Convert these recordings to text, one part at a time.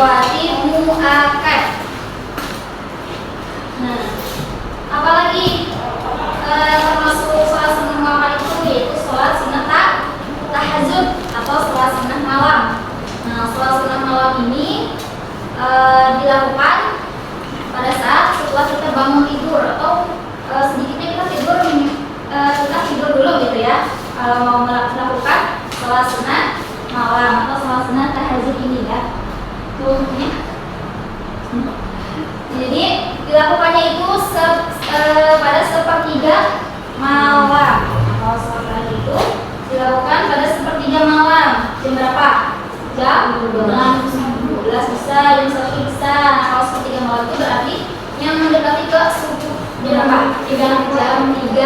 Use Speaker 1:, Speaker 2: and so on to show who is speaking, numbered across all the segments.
Speaker 1: rawatib muakkad. Nah, apalagi termasuk sholat sunnah muakkad itu yaitu sholat sunnah tahajud atau sholat sunnah malam. Nah, sholat sunnah malam ini dilakukan pada saat setelah kita bangun tidur atau sedikitnya kita tidur dulu gitu ya. Kalau mau melakukan sholat sunnah malam atau sholat sunnah tahajud ini ya. Jadi dilakukannya itu pada sepertiga malam. Kalau sholat tahajud itu dilakukan pada sepertiga malam. Jam berapa? Jam 12 bisa, jam 1 bisa. Nah, kalau sepertiga malam itu berarti yang mendekati ke subuh. Jam berapa? Jam 3.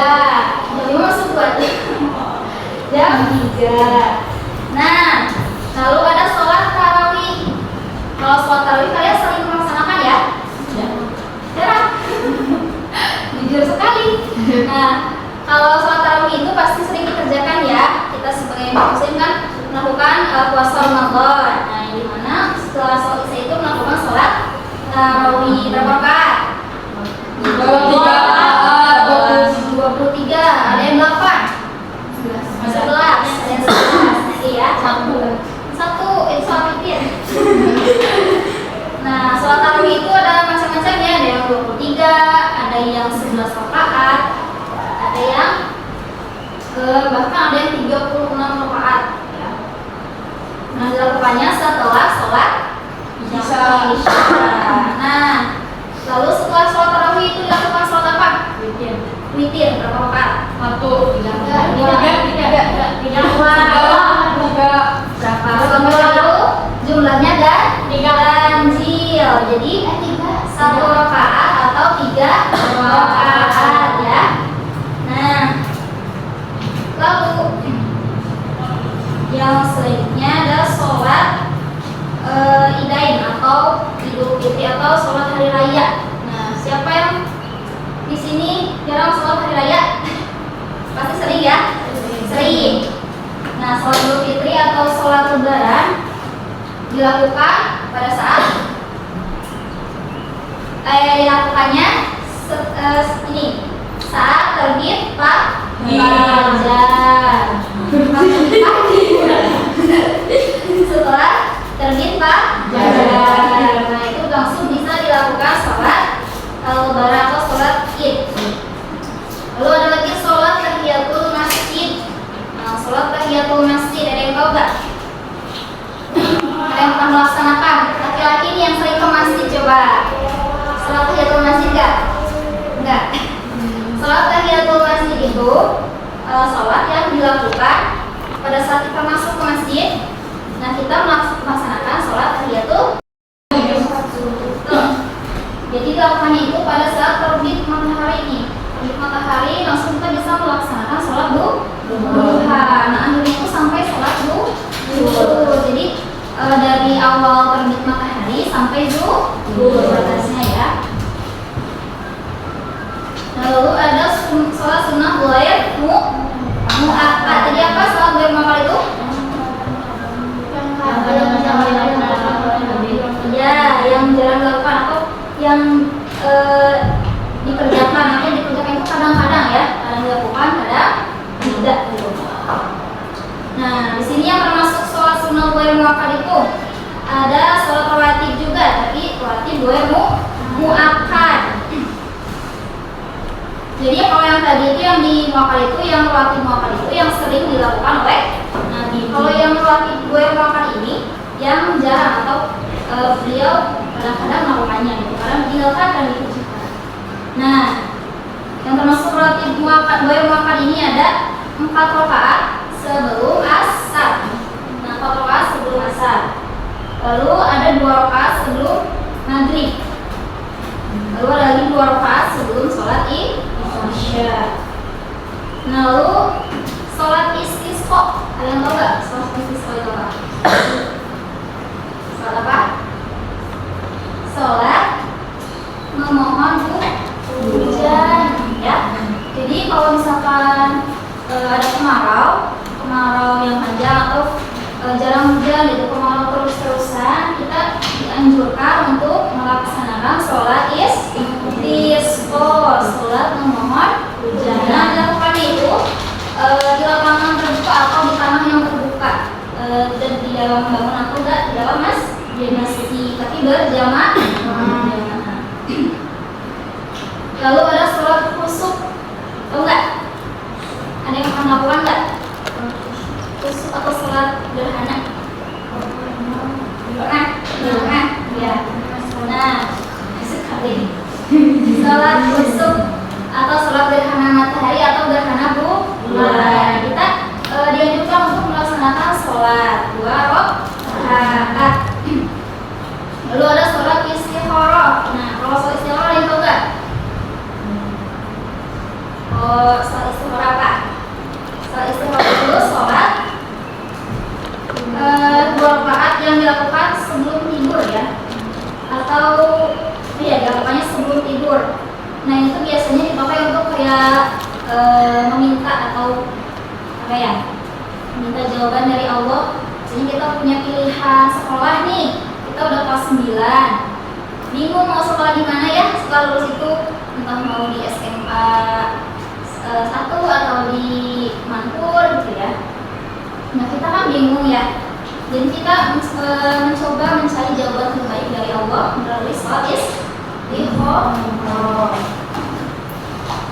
Speaker 1: Jam 5 subuh aja. Jam 3. Nah, lalu ada sholat tarawih. Kalau sholat tarawih kalian sering melaksanakan ya? Jarang. Jujur sekali. Nah, kalau sholat tarawih itu pasti sering dikerjakan ya. Kita sebagai muslim kan melakukan puasa Ramadan. Nah, di mana setelah sholat isya itu melakukan sholat tarawih berapa rakaat? 23. Ada yang 8. 11. Ada yang 11. Ya, satu itu sholat witir. Nah, sholat tarawih itu ada macam-macamnya, ada yang 23, ada yang 11 rakaat, ada yang bahkan ada yang 36 rakaat ya. Nah, dilakukannya setelah sholat isya. Nah, lalu setelah sholat tarawih itu dilakukan sholat apa? Witir berapa rakaat? 1, 3, 3. Lalu jumlahnya ganjil. Jadi 1 rakaat atau 3 rakaat ya. Nah, lalu yang selanjutnya ada sholat idain atau idul fitri atau sholat hari raya. Nah, siapa yang di sini jarang sholat hari raya? Pasti sering ya? Sering. Nah, sholat idul fitri atau sholat lebaran dilakukan pada saat dilakukannya ini saat terbit fajar. Setelah terbit fajar. Nah, itu langsung bisa dilakukan sholat lebaran atau sholat id. Lalu ada lagi sholat tahiyatul masjid. Nah, sholat tahiyatul masjid ada yang tahu nggak? Ada yang pernah melaksanakan? Laki-laki ini yang sering ke masjid coba. Sholat tahiyatul masjid nggak? Enggak. Sholat tahiyatul masjid itu sholat yang dilakukan pada saat kita masuk ke masjid. Nah, kita melaksanakan sholat tahiyatul. Jadi dilakukannya itu pada saat terbit matahari ini. Terbit matahari langsung kita bisa melaksanakan sholat duha. Nah, akhirnya itu sampai sholat duha. Jadi dari awal terbit matahari sampai duha batasnya ya. Lalu ada sholat sunnah ghair muakkad. Tadi apa sholat ghair muakkad itu? Ya, yang jarang dilakukan atau yang dikerjakan. Yang dikerjakan itu kadang-kadang ya, kadang dilakukan, kadang tidak. Nah, di sini yang termasuk sholat sunnah ghair muakkad itu ada sholat rawatib juga, tapi rawatib ghair muakkad. Jadi kalau yang tadi itu yang di muakkad itu, yang rawatib muakkad itu yang sering dilakukan oleh Nabi. Kalau yang rawatib ghair muakkad ini yang jarang atau beliau kadang-kadang melakukannya gitu, karena meninggalkan dan dikerjakan. Nah, yang termasuk rawatib ghair muakkad ini ada 4 rakaat sebelum asar. Nah, 4 rakaat sebelum asar. Lalu ada 2 rakaat sebelum maghrib. Lalu ada lagi 2 rakaat sebelum sholat isya. Nah, lalu sholat istisqa. Kalian tahu nggak sholat istisqa itu apa? Sholat apa? Sholat memohon hujan ya. Jadi kalau misalkan ada kemarau yang panjang atau jarang hujan gitu, kemarau terus-terusan, kita dianjurkan dianjurkan untuk melaksanakan sholat istisqa, sholat memohon hujan. Nah, dilakukannya itu di lapangan terbuka atau di tanah yang terbuka, dan di dalam bangunan atau enggak di dalam masjid, tapi berjamaah. Lalu ada sholat khusuf, tahu nggak? Ada yang pernah melakukan nggak? Khusuf atau sholat gerhana? Pernah? Ya. Nah, sekali. Sholat khusuf atau sholat gerhana matahari atau gerhana bulan. Kita dianjurkan untuk melaksanakan sholat 2 rakaat. Lalu ada sholat istikharah. Nah, kalau sholat istikharah itu enggak? Oh, sholat istikharah apa? Sholat istikharah itu sholat 2 rakaat yang dilakukan sebelum tidur ya, atau dilakukannya sebelum tidur. Nah, itu biasanya dipakai untuk kayak meminta atau apa ya? Minta jawaban dari Allah. Jadi kita punya pilihan sekolah nih. Kita udah kelas 9. Bingung mau sekolah di mana ya setelah lulus itu, entah mau di SMA 1 atau di Manpur gitu ya. Nah, kita kan bingung ya. Jadi kita mencoba mencari jawaban terbaik dari Allah melalui sholat istikharah.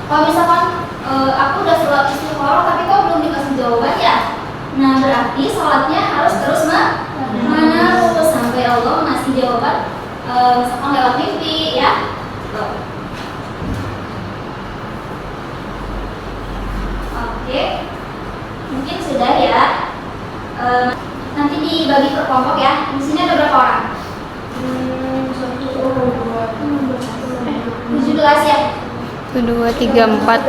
Speaker 1: Kalau misalkan aku udah sholat istikharah tapi kok belum dikasih jawaban ya, nah berarti sholatnya harus terus menerus sampai Allah ngasih jawaban, misalkan lewat mimpi ya. Oke, mungkin sudah ya. Nanti dibagi per kelompok ya. Di sini ada berapa orang? 17 ya?
Speaker 2: 1, 2, 3, 4,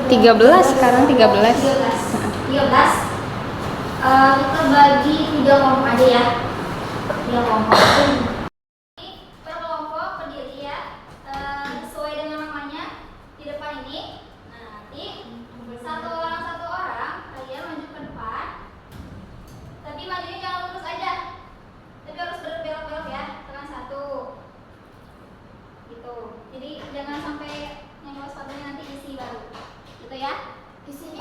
Speaker 2: 13 sekarang 13.
Speaker 1: 13. Kita bagi 3 kelompok aja ya. 3 kelompok. Per kelompok berdiri ya, sesuai dengan namanya di depan ini. Nah, nanti satu orang kalian maju ke depan. Tapi majunya jangan lurus aja, tapi harus berbelok-belok ya. Tekan 1 gitu. Jadi jangan sampai yang kalau sepatunya nanti isi baru gitu ya. Isi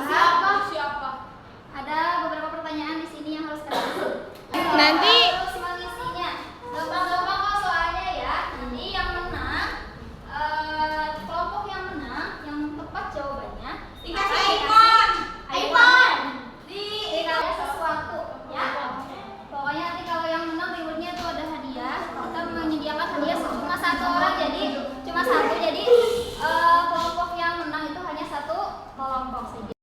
Speaker 1: apa? Ada beberapa pertanyaan di sini yang harus kalian
Speaker 2: Nanti
Speaker 1: terus mengisinya. Gampang-gampang kok soalnya ya. Nanti yang menang, kelompok yang menang yang tepat jawabannya dikasih iPhone. Dikasih sesuatu ya. Pokoknya nanti kalau yang menang rewardnya tuh ada hadiah. Kita menyediakan hadiah cuma 1 orang, jadi cuma 1. Jadi kelompok yang menang itu hanya 1 kelompok saja.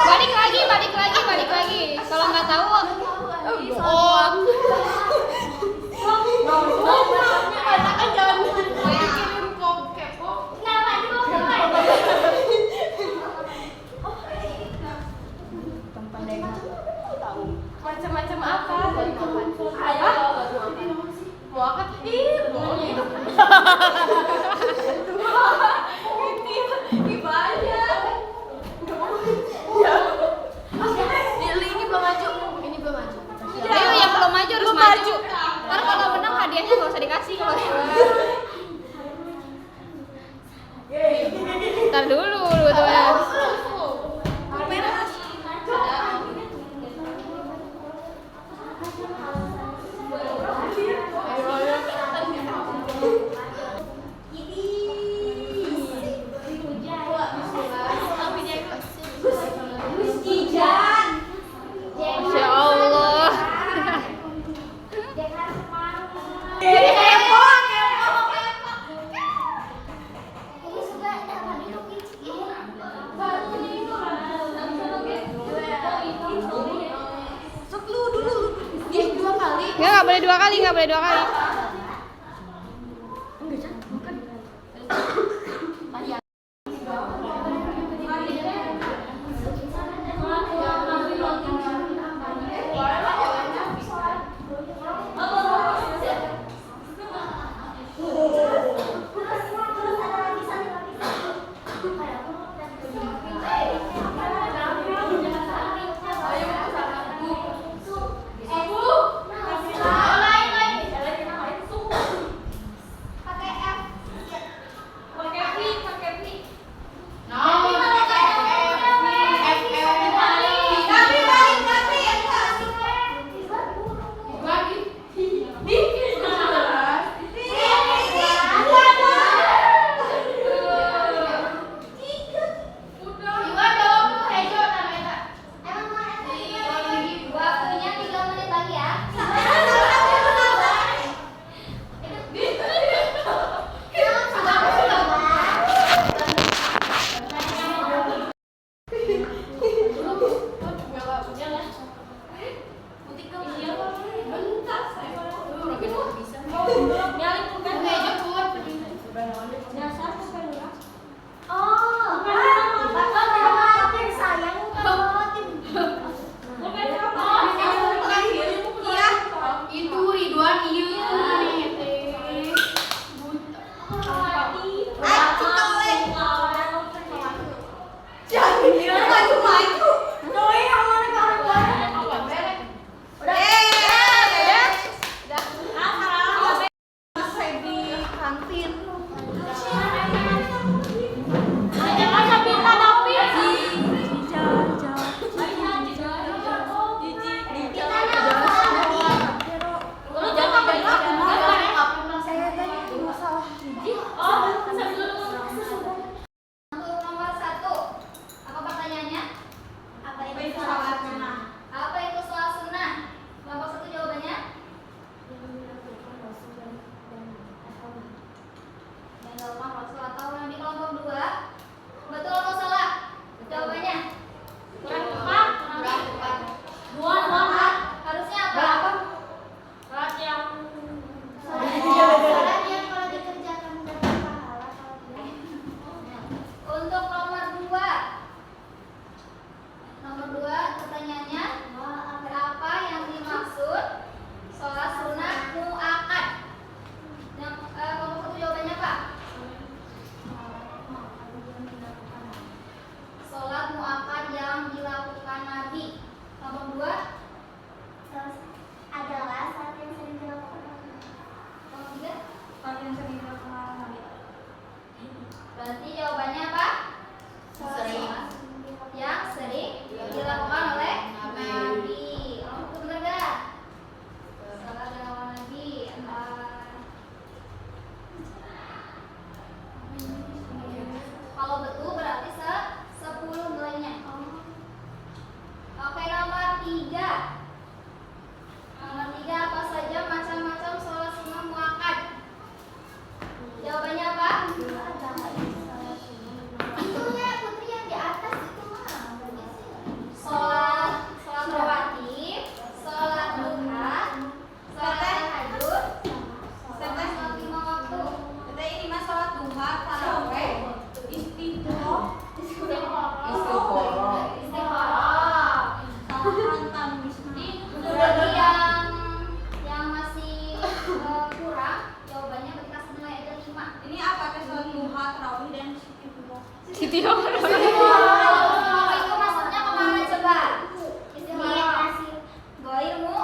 Speaker 1: Balik lagi. Kalau nggak tahu,
Speaker 3: macam-macam apa? Mau akad gitu. Ini banyak. Ini belum maju.
Speaker 2: ayo yang belum maju harus maju. Ntar kalau menang hadiahnya nggak usah dikasih kalau. Ntar dulu tuh ya. Nggak boleh dua kali, nggak boleh dua kali.
Speaker 1: Waktunya 3 menit lagi ya. Untuk nomor 1, apa pertanyaannya? Apa itu sholat sunnah? Kelompok 1 jawabannya? Dan dilakukan Rasul atau Nabi. Kelompok 2, betul atau salah? Jawabannya? Kurang tepat. Harusnya apa?
Speaker 3: Salat yang
Speaker 1: Salat yang kalau dikerjakan dapat pahala, kalau tidak. Untuk nomor 2, pertanyaannya apa yang dimaksud sholat sunnah mu'akkad? Yang kelompok 1 jawabannya apa? Sholat mu'akkad yang dilakukan Nabi. Kelompok 2 adalah saat yang sering dilakukan Nabi. Kelompok 3 saat yang sering dilakukan Nabi. Berarti jawabannya apa?
Speaker 3: Sering.
Speaker 1: Yang sering dilakukan oleh Nabi. Kamu betul benar gak? Salat dilakukan Nabi. Kalau betul berarti 10 nilainya. Oke, nomor 3. Nomor 3, apa saja macam-macam sholat sunnah muakkad? Jawabannya apa? Itu ya putri yang di atas itu mah. Sholat rawatib, sholat duha, sholat tahajud, sampai sholat 5 waktu.
Speaker 3: Kita ini mah sholat duha, tarawih, istikharah.
Speaker 1: Bagi yang masih kurang, jawabannya dikasih nilai aja 5.
Speaker 3: Ini apa? Sholat duha, tarawih dan istikharah.
Speaker 1: Kalau itu maksudnya kemana coba? Istilah goirmu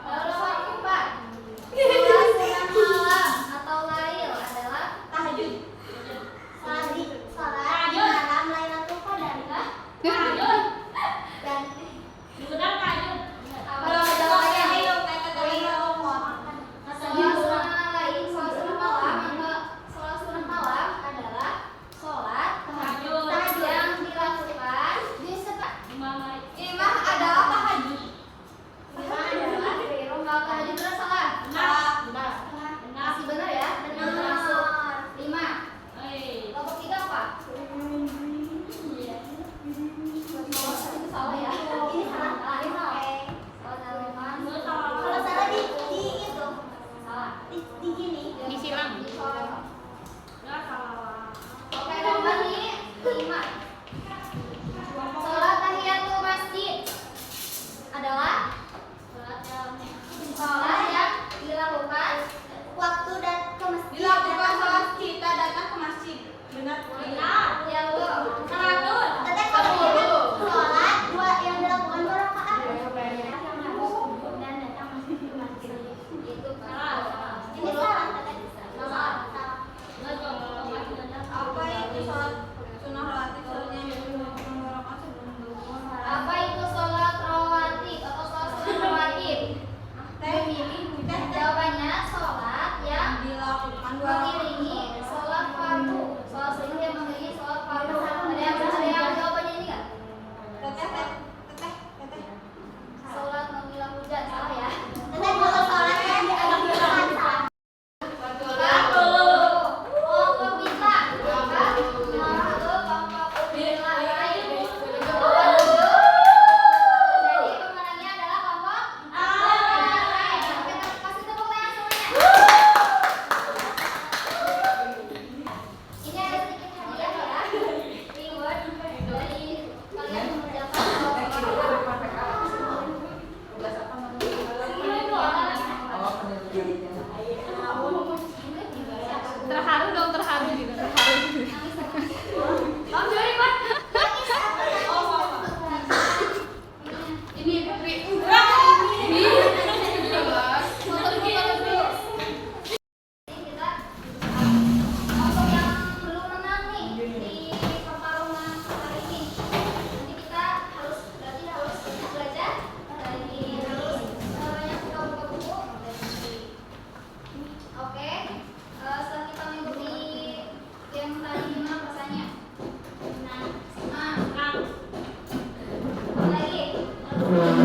Speaker 1: Lalu 4, sholat sunnah malam atau lail adalah
Speaker 3: Tahajud.
Speaker 1: sholat malam Lailatul Qadar. Dan
Speaker 3: Benar tahajud.
Speaker 1: apa jawabannya? Sholat sunnah lain, sholat sunnah malam Sholat tahiyatul masjid adalah sholat yang dilakukan waktu dan ke masjid.
Speaker 3: Dilakukan sholat kita datang ke masjid. Benar.
Speaker 1: Ya Bu.
Speaker 3: Teratur.
Speaker 1: Teteh kalau sholat dua yang dilakukan dua rakaat. Dan datang ke masjid. Itu salah. Ini salah teteh. Salah.
Speaker 3: Apa itu sholat sunnah rawatib? Sholatnya yang dilakukan 2 rakaat sebelum zuhur.
Speaker 1: Apa itu sholat rawatib atau sholat sunnah rawatib? Jawabannya sholat yang
Speaker 3: Dilakukan 2 rakaat.
Speaker 1: mengiringi sholat fardu. Sholat sunnah yang mengiringi sholat fardu. Ada yang jawabannya ini nggak?
Speaker 3: Teteh.
Speaker 1: Sholat mengilang hujan salah ya?
Speaker 3: Teteh kalau sholat yang diakhirkan salah.
Speaker 1: Jadi pemenangnya adalah kelompok A. Kita kasih tepuk tangan semuanya. Ini ada sedikit hadiah ya, reward dari kalian mengerjakan
Speaker 2: Terharu dong, terharu gitu, terharu. Om Jori, Pak. Ini Putri.
Speaker 1: kita untuk yang belum menang nih di pertarungan hari ini. Nanti kita berarti harus banyak belajar dari harus banyak buka buku. Oke, setelah kita mengikuti game tadi gimana rasanya? Nah, apa lagi?